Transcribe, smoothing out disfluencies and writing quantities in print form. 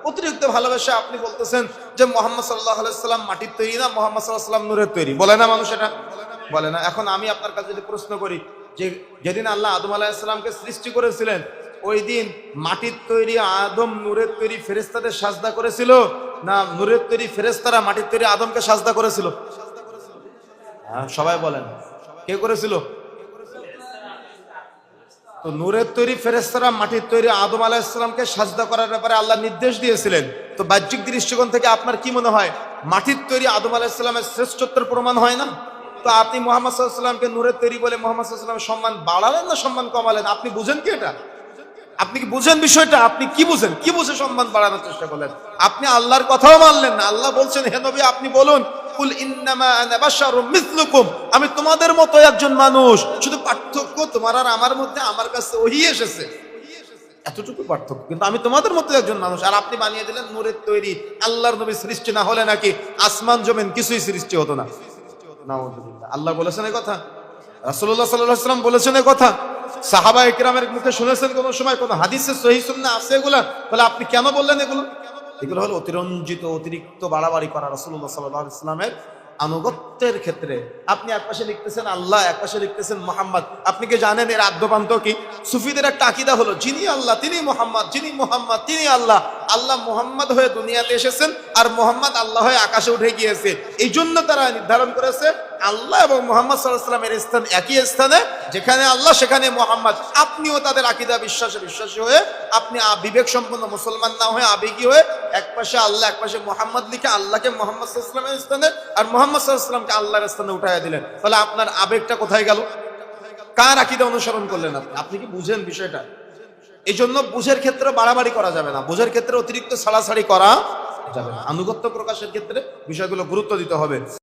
অতিরিক্ত ভালোবাসা আপনি বলতেছেন যে মুহাম্মদ সাল্লাল্লাহু আলাইহি সাল্লাম মাটির তৈরি না, মুহাম্মদ সাল্লাল্লাহু আলাইহি সাল্লাম নূরের তৈরি, বলে না মানুষ? এটা বলে না? এখন আমি আপনার কাছে যদি প্রশ্ন করি যে যেদিন আল্লাহ আদম আলাইহিস সালামকে সৃষ্টি করেছিলেন, ওই দিন মাটির তৈরি আদম নূরের তৈরি ফেরেশতাদের সাজদা করেছিল, না নূরের তৈরি ফেরেশতারা মাটির তৈরি আদমকে সাজদা করেছিল? হ্যাঁ, সবাই বলেন, কে করেছিল? তো নূরের তৈরি ফেরেশতারা মাটির তৈরি আদম আলাইহিস সালামকে সাজদা করার ব্যাপারে আল্লাহ নির্দেশ দিয়েছিলেন। তো বাহ্যিক দৃষ্টিকোণ থেকে আপনার কি মনে হয় মাটির তৈরি আদম আলাইহিস সালামের শ্রেষ্ঠত্বের প্রমাণ হয় না? তো আপনি মুহাম্মদ সাল্লাল্লাহু আলাইহি সাল্লামকে নূরের তৈরি বলে মুহাম্মদ সাল্লাল্লাহু আলাইহি সাল্লামের সম্মান বাড়ালেন না সম্মান কমালেন? আপনি বুঝেন কি এটা? আপনি কি বুঝেন বিষয়টা? আপনি কি বুঝেন? কি বুঝে সম্মান বাড়ানোর চেষ্টা করলেন? আপনি আল্লাহর কথাও মানলেন না। আল্লাহ বলছেন, হে নবী আপনি বলুন, কুল ইন্নামা আনা বাশারুম মিসলুকুম, আমি তোমাদের মতো একজন মানুষ, শুধু পার্থক্য তোমার আর আমার মধ্যে আমার কাছে ওহী এসেছে, এতটুকু পার্থক্য, কিন্তু আমি তোমাদের মতো একজন মানুষ। আর আপনি বানিয়ে দিলেন নূরের তৈরি। আল্লাহর নবী সৃষ্টি না হলে নাকি আসমান জমিন কিছুই সৃষ্টি হতো না? নাউযুবিল্লাহ। আল্লাহ বলেছেন এই কথা? রাসূলুল্লাহ সাল্লাল্লাহু আলাইহি ওয়াসাল্লাম বলেছেন এই কথা? সাহাবায়ে কেরামের মুখে শুনেছেন কোন সময়? কোন হাদিসে সহিহ সুন্নাহ আছে এগুলা? তাহলে আপনি কেন বললেন এগুলো? এগুলো হলো অতিরঞ্জিত, অতিরিক্ত বাড়াবাড়ি করা রাসূলুল্লাহ সাল্লাল্লাহু আলাইহি ওয়াসাল্লামের আনুগত্যের ক্ষেত্রে। আপনি একপাশে লিখতেছেন আল্লাহ, একপাশে লিখতেছেন মুহাম্মদ। আপনি কি জানেন এর আদ্যপান্ত কি? সুফিদের একটা আকীদা হলো যিনি আল্লাহ তিনি মুহাম্মদ, যিনি মুহাম্মদ তিনি আল্লাহ। আল্লাহ মুহাম্মদ হয়ে দুনিয়াতে এসেছেন আর মুহাম্মদ আল্লাহ হয়ে আকাশে উঠে গিয়েছে। এই জন্য তারা নির্ধারণ করেছে আল্লাহ এবং মুহাম্মদ সাল্লাল্লাহু আলাইহি ওয়াসাল্লামের স্থান একই স্থানে, যেখানে আল্লাহ সেখানে মুহাম্মদ। আপনিও তাদের আকীদা বিশ্বাসে বিশ্বাসী হয়ে, আপনি বিবেক সম্পন্ন মুসলমান না হয়ে আবেগী হয়ে একপাশে আল্লাহ একপাশে মুহাম্মদ লিখে আল্লাহকে মুহাম্মদ সাল্লাল্লাহু আলাইহি ওয়াসাল্লামের স্থানে আর মুহাম্মদ সাল্লাল্লাহু আলাইহি ওয়াসাল্লামকে আল্লাহর স্থানে উঠাইয়া দিলেন। তাহলে আপনার আবেগটা কোথায় গেল? কার আকীদা অনুসরণ করলেন আপনি? আপনি কি বুঝেন বিষয়টা? এই জন্য বুঝের ক্ষেত্রে বাড়াবাড়ি করা যাবে না, বুঝের ক্ষেত্রে অতিরিক্ত ছাড়াছাড়ি করা যাবে না। আনুগত্য প্রকাশের ক্ষেত্রে বিষয়গুলো গুরুত্ব দিতে হবে।